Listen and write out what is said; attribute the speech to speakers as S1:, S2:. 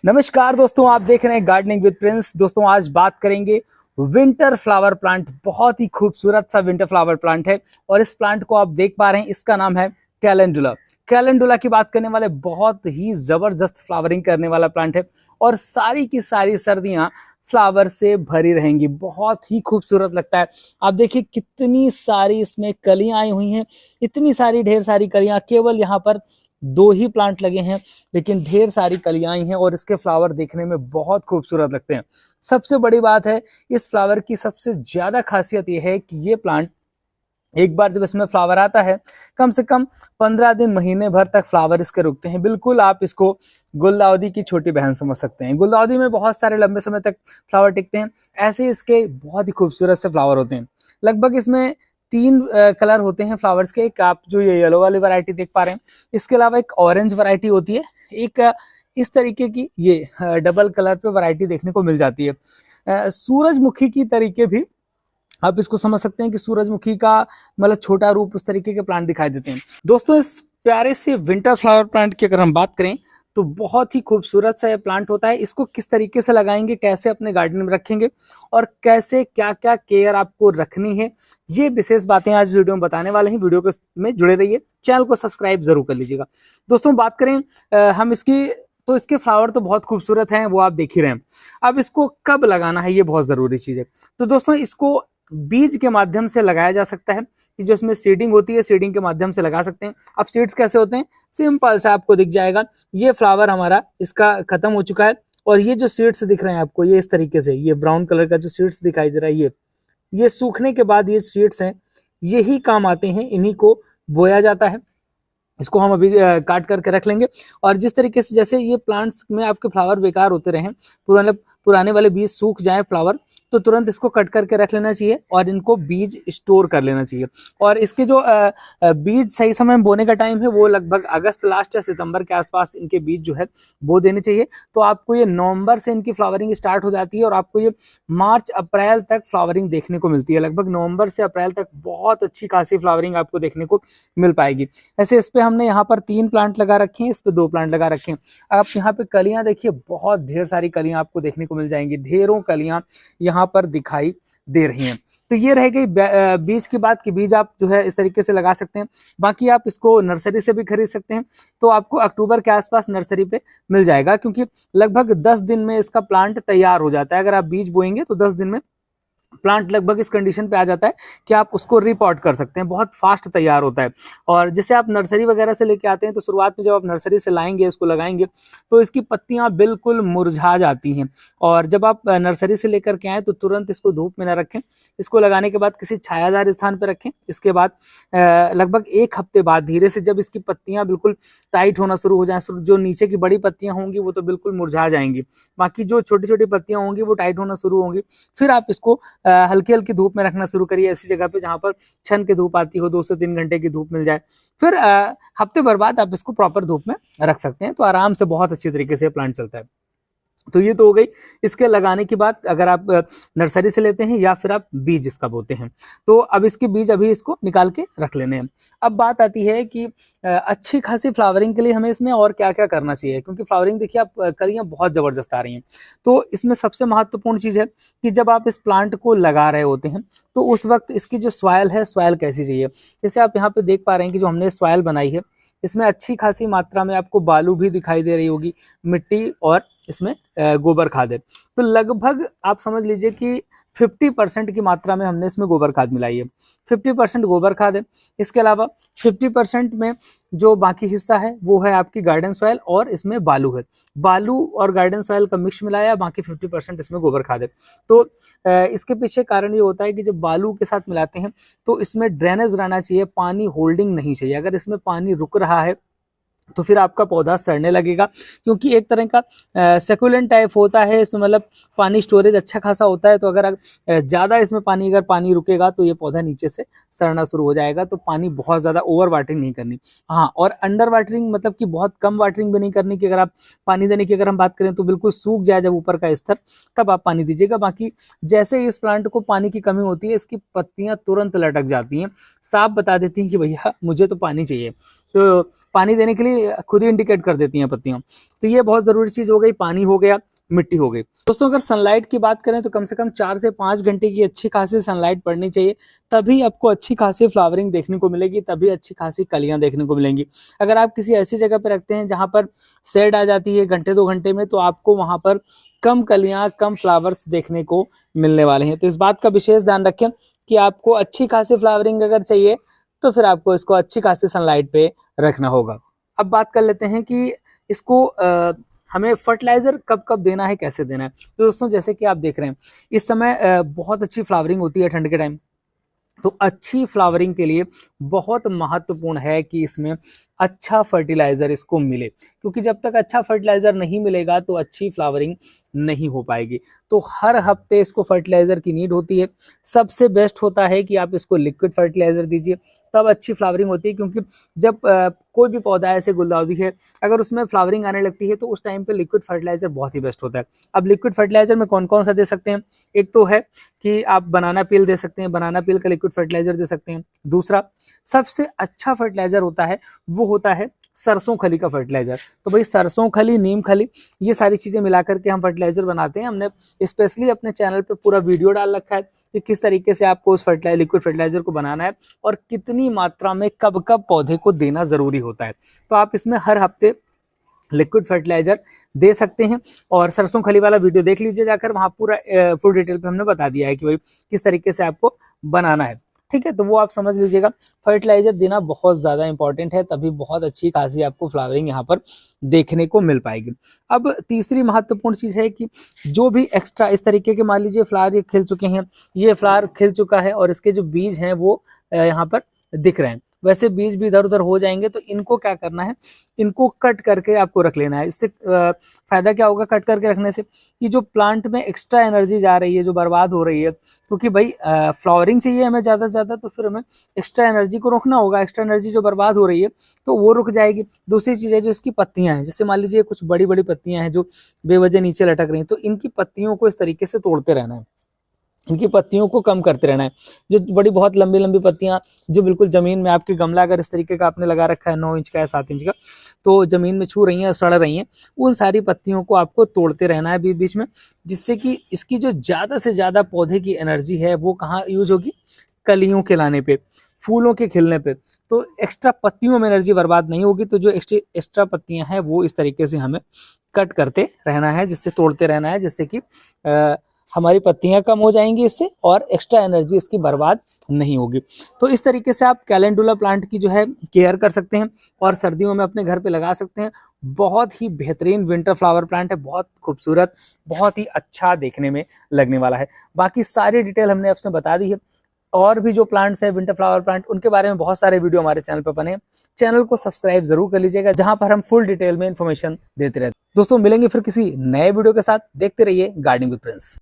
S1: नमस्कार दोस्तों, आप देख रहे हैं गार्डनिंग विद प्रिंस। दोस्तों आज बात करेंगे विंटर फ्लावर प्लांट। बहुत ही खूबसूरत सा विंटर फ्लावर प्लांट है और इस प्लांट को आप देख पा रहे हैं, इसका नाम है कैलेंडुला। कैलेंडुला की बात करने वाले बहुत ही जबरदस्त फ्लावरिंग करने वाला प्लांट है और सारी की सारी सर्दियां फ्लावर से भरी रहेंगी। बहुत ही खूबसूरत लगता है। आप देखिए कितनी सारी इसमें कलियां आई हुई हैं, इतनी सारी ढेर सारी कलियां। केवल यहाँ पर 2 ही प्लांट लगे हैं लेकिन ढेर सारी कलियां आई हैं और इसके फ्लावर देखने में बहुत खूबसूरत लगते हैं। सबसे बड़ी बात है, इस फ्लावर की सबसे ज्यादा खासियत यह है कि ये प्लांट एक बार जब इसमें फ्लावर आता है, कम से कम 15 दिन महीने भर तक फ्लावर इसके रुकते हैं। बिल्कुल आप इसको गुलदाउदी की छोटी बहन समझ सकते हैं। गुलदाउदी में बहुत सारे लंबे समय तक फ्लावर टिकते हैं, ऐसे इसके बहुत ही खूबसूरत से फ्लावर होते हैं। लगभग इसमें 3 कलर होते हैं फ्लावर्स के। एक आप जो ये येलो वाली वैरायटी देख पा रहे हैं, इसके अलावा एक ऑरेंज वैरायटी होती है, एक इस तरीके की ये डबल कलर पे वैरायटी देखने को मिल जाती है। सूरजमुखी की तरीके भी आप इसको समझ सकते हैं कि सूरजमुखी का मतलब छोटा रूप उस तरीके के प्लांट दिखाई देते हैं। दोस्तों इस प्यारे से विंटर फ्लावर प्लांट की अगर हम बात करें तो बहुत ही खूबसूरत सा ये प्लांट होता है। इसको किस तरीके से लगाएंगे, कैसे अपने गार्डन में रखेंगे और कैसे क्या क्या केयर आपको रखनी है, ये विशेष बातें आज वीडियो में बताने वाले हैं। वीडियो में जुड़े रहिए, चैनल को सब्सक्राइब जरूर कर लीजिएगा। दोस्तों बात करें हम इसकी, तो इसके फ्लावर तो बहुत खूबसूरत हैं, वो आप देख ही रहे हैं। अब इसको कब लगाना है ये बहुत जरूरी चीज है। तो दोस्तों इसको बीज के माध्यम से लगाया जा सकता है कि जो इसमें सीडिंग होती है, सीडिंग के माध्यम से लगा सकते हैं। अब सीड्स कैसे होते हैं, सिंपल से आपको दिख जाएगा। ये फ्लावर हमारा इसका खत्म हो चुका है और ये जो सीड्स दिख रहे हैं आपको, ये इस तरीके से ये ब्राउन कलर का जो सीड्स दिखाई दे रहा है, ये सूखने के बाद ये सीड्स हैं, यही काम आते हैं, इन्हीं को बोया जाता है। इसको हम अभी काट करके रख लेंगे। और जिस तरीके से जैसे ये प्लांट्स में आपके फ्लावर बेकार होते रहे, पुराने वाले बीज सूख जाए फ्लावर, तो तुरंत इसको कट करके रख लेना चाहिए और इनको बीज स्टोर कर लेना चाहिए। और इसके जो बीज सही समय में बोने का टाइम है वो लगभग अगस्त लास्ट या सितंबर के आसपास इनके बीज जो है बो देने चाहिए। तो आपको ये नवंबर से इनकी फ्लावरिंग स्टार्ट हो जाती है और आपको ये मार्च अप्रैल तक फ्लावरिंग देखने को मिलती है। लगभग नवंबर से अप्रैल तक बहुत अच्छी खासी फ्लावरिंग आपको देखने को मिल पाएगी। ऐसे इस पे हमने यहाँ पर 3 प्लांट लगा रखे हैं, इस पे 2 प्लांट लगा रखे हैं। आप यहाँ पे कलियां देखिए, बहुत ढेर सारी कलियां आपको देखने को मिल जाएंगी, ढेरों कलियां यहाँ पर दिखाई दे रही हैं। तो ये रह गई बीज की बात कि बीज आप जो है इस तरीके से लगा सकते हैं। बाकी आप इसको नर्सरी से भी खरीद सकते हैं, तो आपको अक्टूबर के आसपास नर्सरी पे मिल जाएगा, क्योंकि लगभग 10 दिन में इसका प्लांट तैयार हो जाता है। अगर आप बीज बोएंगे तो 10 दिन में प्लांट लगभग इस कंडीशन पे आ जाता है कि आप उसको रिपॉट कर सकते हैं, बहुत फास्ट तैयार होता है। और जैसे आप नर्सरी वगैरह से लेके आते हैं तो शुरुआत में जब आप नर्सरी से लाएंगे, इसको लगाएंगे, तो इसकी पत्तियां बिल्कुल मुरझा जाती हैं। और जब आप नर्सरी से लेकर के आए तो तुरंत इसको धूप में ना रखें, इसको लगाने के बाद किसी छायादार स्थान पर रखें। इसके बाद लगभग 1 हफ्ते बाद धीरे से जब इसकी पत्तियां बिल्कुल टाइट होना शुरू हो जाए, जो नीचे की बड़ी पत्तियां होंगी वो तो बिल्कुल मुरझा जाएंगी, बाकी जो छोटी छोटी पत्तियां होंगी वो टाइट होना शुरू होंगी। फिर आप इसको हल्की हल्की धूप में रखना शुरू करिए, ऐसी जगह पे जहां पर छन के धूप आती हो, 2 से 3 घंटे की धूप मिल जाए। फिर हफ्ते भर बाद आप इसको प्रॉपर धूप में रख सकते हैं, तो आराम से बहुत अच्छी तरीके से प्लांट चलता है। तो ये तो हो गई इसके लगाने की बात, अगर आप नर्सरी से लेते हैं या फिर आप बीज इसका बोते हैं। तो अब इसके बीज अभी इसको निकाल के रख लेने हैं। अब बात आती है कि अच्छी खासी फ्लावरिंग के लिए हमें इसमें और क्या क्या करना चाहिए, क्योंकि फ्लावरिंग देखिए आप कलियां बहुत जबरदस्त आ रही हैं। तो इसमें सबसे महत्वपूर्ण चीज है कि जब आप इस प्लांट को लगा रहे होते हैं तो उस वक्त इसकी जो सॉइल है, सॉइल कैसी चाहिए। जैसे आप यहाँ पे देख पा रहे हैं कि जो हमने सॉइल बनाई है, इसमें अच्छी खासी मात्रा में आपको बालू भी दिखाई दे रही होगी, मिट्टी, और इसमें गोबर खाद है। तो लगभग आप समझ लीजिए कि 50% की मात्रा में हमने इसमें गोबर खाद मिलाई है। 50% गोबर खाद है, इसके अलावा 50% में जो बाकी हिस्सा है वो है आपकी गार्डन सॉइल और इसमें बालू है। बालू और गार्डन सॉइल का मिक्स मिलाया, बाकी 50% इसमें गोबर खाद है। तो इसके पीछे कारण ये होता है कि जब बालू के साथ मिलाते हैं तो इसमें ड्रेनेज रहना चाहिए, पानी होल्डिंग नहीं चाहिए। अगर इसमें पानी रुक रहा है तो फिर आपका पौधा सड़ने लगेगा, क्योंकि एक तरह का सेकुलेंट टाइप होता है इसमें, मतलब पानी स्टोरेज अच्छा खासा होता है। तो अगर ज़्यादा इसमें पानी रुकेगा तो ये पौधा नीचे से सड़ना शुरू हो जाएगा। तो पानी बहुत ज़्यादा ओवर वाटरिंग नहीं करनी, हाँ, और अंडर वाटरिंग मतलब कि बहुत कम वाटरिंग भी नहीं करनी, कि अगर आप पानी देने की अगर हम बात करें तो बिल्कुल सूख जाए जब ऊपर का स्तर, तब आप पानी दीजिएगा। बाकी जैसे ही इस प्लांट को पानी की कमी होती है, इसकी पत्तियाँ तुरंत लटक जाती हैं, साफ बता देती हैं कि भैया मुझे तो पानी चाहिए। तो पानी देने के लिए खुद ही इंडिकेट कर देती हैं पत्तियां। तो ये बहुत जरूरी चीज हो गई, पानी हो गया, मिट्टी हो गई। दोस्तों अगर सनलाइट की बात करें तो कम से कम 4 से 5 घंटे की अच्छी खासी सनलाइट पड़नी चाहिए, तभी आपको अच्छी खासी फ्लावरिंग देखने को मिलेगी, तभी अच्छी खासी कलियां देखने को मिलेंगी। अगर आप किसी ऐसी जगह पर रखते हैं जहां पर शेड आ जाती है घंटे 2 घंटे में, तो आपको वहां पर कम कलियां, कम फ्लावर्स देखने को मिलने वाले हैं। तो इस बात का विशेष ध्यान रखें कि आपको अच्छी खासी फ्लावरिंग अगर चाहिए तो फिर आपको इसको अच्छी खासी सनलाइट पे रखना होगा। अब बात कर लेते हैं कि इसको हमें फर्टिलाइजर कब कब देना है, कैसे देना है। तो दोस्तों जैसे कि आप देख रहे हैं इस समय बहुत अच्छी फ्लावरिंग होती है ठंड के टाइम, तो अच्छी फ्लावरिंग के लिए बहुत महत्वपूर्ण है कि इसमें अच्छा फर्टिलाइजर इसको मिले, क्योंकि जब तक अच्छा फर्टिलाइजर नहीं मिलेगा तो अच्छी फ्लावरिंग नहीं हो पाएगी। तो हर हफ्ते इसको फर्टिलाइजर की नीड होती है। सबसे बेस्ट होता है कि आप इसको लिक्विड फर्टिलाइजर दीजिए, तब अच्छी फ्लावरिंग होती है। क्योंकि जब कोई भी पौधा ऐसे गुलदाउदी है, अगर उसमें फ्लावरिंग आने लगती है तो उस टाइम पे लिक्विड फर्टिलाइजर बहुत ही बेस्ट होता है। अब लिक्विड फर्टिलाइजर में कौन कौन सा दे सकते हैं? एक तो है कि आप बनाना पील दे सकते हैं, बनाना पील का लिक्विड फर्टिलाइजर दे सकते हैं। दूसरा सबसे अच्छा फर्टिलाइजर होता है वो होता है सरसों खली का फर्टिलाइजर। तो भाई सरसों खली, नीम खली, ये सारी चीजें मिलाकर के हम फर्टिलाइजर बनाते हैं। हमने स्पेशली अपने चैनल पे पूरा वीडियो डाल रखा है कि किस तरीके से आपको उस लिक्विड फर्टिलाइजर को बनाना है और कितनी मात्रा में कब कब पौधे को देना जरूरी होता है। तो आप इसमें हर हफ्ते लिक्विड फर्टिलाइजर दे सकते हैं। और सरसों खली वाला वीडियो देख लीजिए जाकर, वहां पूरा फुल डिटेल पे हमने बता दिया है कि भाई किस तरीके से आपको बनाना है। ठीक है, तो वो आप समझ लीजिएगा। फर्टिलाइजर देना बहुत ज्यादा इंपॉर्टेंट है, तभी बहुत अच्छी खासी आपको फ्लावरिंग यहाँ पर देखने को मिल पाएगी। अब तीसरी महत्वपूर्ण चीज है कि जो भी एक्स्ट्रा इस तरीके के, मान लीजिए फ्लावर ये खिल चुके हैं, ये फ्लावर खिल चुका है और इसके जो बीज हैं वो यहाँ पर दिख रहे हैं, वैसे बीज भी इधर उधर हो जाएंगे। तो इनको क्या करना है, इनको कट करके आपको रख लेना है। इससे फायदा क्या होगा कट करके रखने से, कि जो प्लांट में एक्स्ट्रा एनर्जी जा रही है, जो बर्बाद हो रही है, क्योंकि भाई फ्लावरिंग चाहिए हमें ज्यादा से ज्यादा, तो फिर हमें एक्स्ट्रा एनर्जी को रोकना होगा। एक्स्ट्रा एनर्जी जो बर्बाद हो रही है तो वो रुक जाएगी। दूसरी चीज है जो इसकी पत्तियां हैं, जैसे मान लीजिए कुछ बड़ी बड़ी पत्तियां हैं जो बेवजह नीचे लटक रही हैं, तो इनकी पत्तियों को इस तरीके से तोड़ते रहना है, इनकी पत्तियों को कम करते रहना है। जो बड़ी बहुत लंबी लंबी पत्तियां जो बिल्कुल जमीन में, आपके गमला अगर इस तरीके का आपने लगा रखा है 9 इंच का या 7 इंच का, तो जमीन में छू रही हैं, सड़ रही हैं, उन सारी पत्तियों को आपको तोड़ते रहना है बीच बीच में, जिससे कि इसकी जो ज्यादा से ज्यादा पौधे की एनर्जी है वो कहाँ यूज होगी, कलियों के लाने पे, फूलों के खिलने पे। तो एक्स्ट्रा पत्तियों में एनर्जी बर्बाद नहीं होगी। तो जो एक्स्ट्रा पत्तियां हैं वो इस तरीके से हमें कट करते रहना है, जिससे तोड़ते रहना है, जिससे कि हमारी पत्तियां कम हो जाएंगी इससे, और एक्स्ट्रा एनर्जी इसकी बर्बाद नहीं होगी। तो इस तरीके से आप कैलेंडुला प्लांट की जो है केयर कर सकते हैं और सर्दियों में अपने घर पे लगा सकते हैं। बहुत ही बेहतरीन विंटर फ्लावर प्लांट है, बहुत खूबसूरत, बहुत ही अच्छा देखने में लगने वाला है। बाकी सारी डिटेल हमने आपसे बता दी है। और भी जो प्लांट्स हैं विंटर फ्लावर प्लांट, उनके बारे में बहुत सारे वीडियो हमारे चैनल पर बने हैं। चैनल को सब्सक्राइब जरूर कर लीजिएगा, जहां पर हम फुल डिटेल में इंफॉर्मेशन देते रहते हैं। दोस्तों मिलेंगे फिर किसी नए वीडियो के साथ। देखते रहिए गार्डनिंग विद प्रिंस।